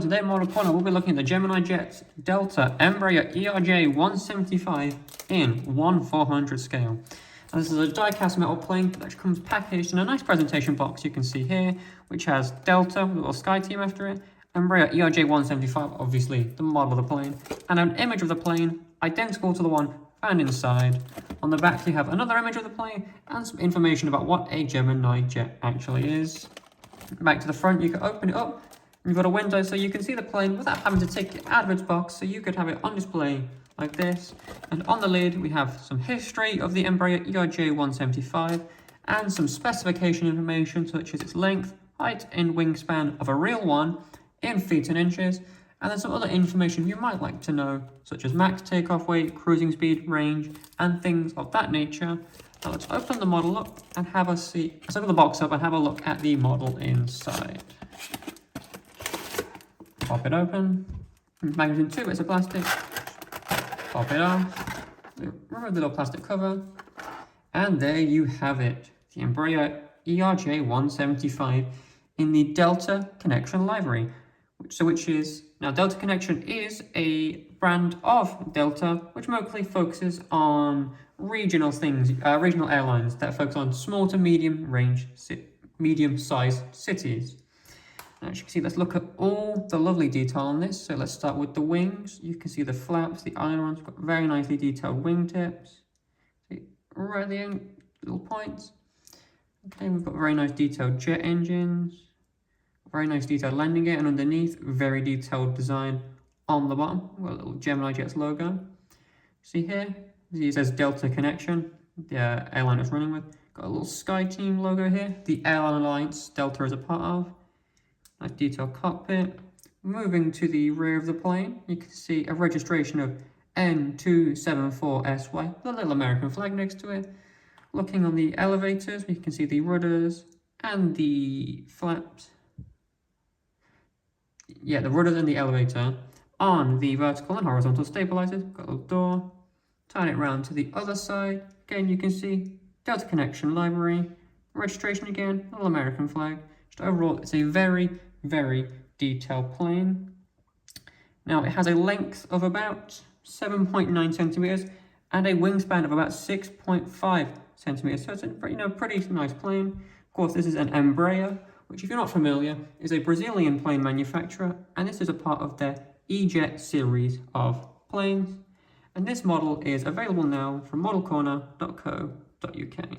Today, Model Corner, we'll be looking at the Gemini Jets Delta Embraer ERJ-175 in 1/400 scale. And this is a die-cast metal plane that comes packaged in a nice presentation box you can see here, which has Delta with a little sky team after it, Embraer ERJ-175, obviously the model of the plane, and an image of the plane identical to the one found inside. On the back you have another image of the plane and some information about what a Gemini jet actually is. Back to the front, you can open it up. You've got a window so you can see the plane without having to take it out of its box, so you could have it on display like this. And on the lid we have some history of the Embraer ERJ-175 and some specification information such as its length, height and wingspan of a real one in feet and inches, and then some other information you might like to know such as max takeoff weight, cruising speed, range and things of that nature. Now let's open the model up and have a see. Let's open the box up and have a look at the model inside. Pop it open. Magazine 2 bits of plastic. Pop it off. Remove the little plastic cover. And there you have it. The Embraer ERJ-175 in the Delta Connection livery. Now Delta Connection is a brand of Delta which mostly focuses on regional things, regional airlines that focus on small to medium-sized cities. Now, as you can see, let's look at all the lovely detail on this. So let's start with the wings. You can see the flaps, the ailerons, got very nicely detailed wingtips. See, right at the end, little points. Okay, we've got very nice detailed jet engines. Very nice detailed landing gear, and underneath, very detailed design on the bottom. We've got a little Gemini Jets logo. See here, it says Delta Connection, the airline it's running with. Got a little Sky Team logo here, the airline alliance Delta is a part of. Nice detailed cockpit. Moving to the rear of the plane, you can see a registration of N274SY, the little American flag next to it. Looking on the elevators, we can see the rudders and the flaps. Yeah, the rudders and the elevator. On the vertical and horizontal stabilizers, got a little door. Turn it around to the other side. Again, you can see Delta Connection library. Registration again, little American flag. Just overall, it's a very, very detailed plane. Now, it has a length of about 7.9 centimeters and a wingspan of about 6.5 centimeters. So it's a pretty nice plane. Of course, this is an Embraer, which, if you're not familiar, is a Brazilian plane manufacturer, and this is a part of their E-Jet series of planes. And this model is available now from modelcorner.co.uk.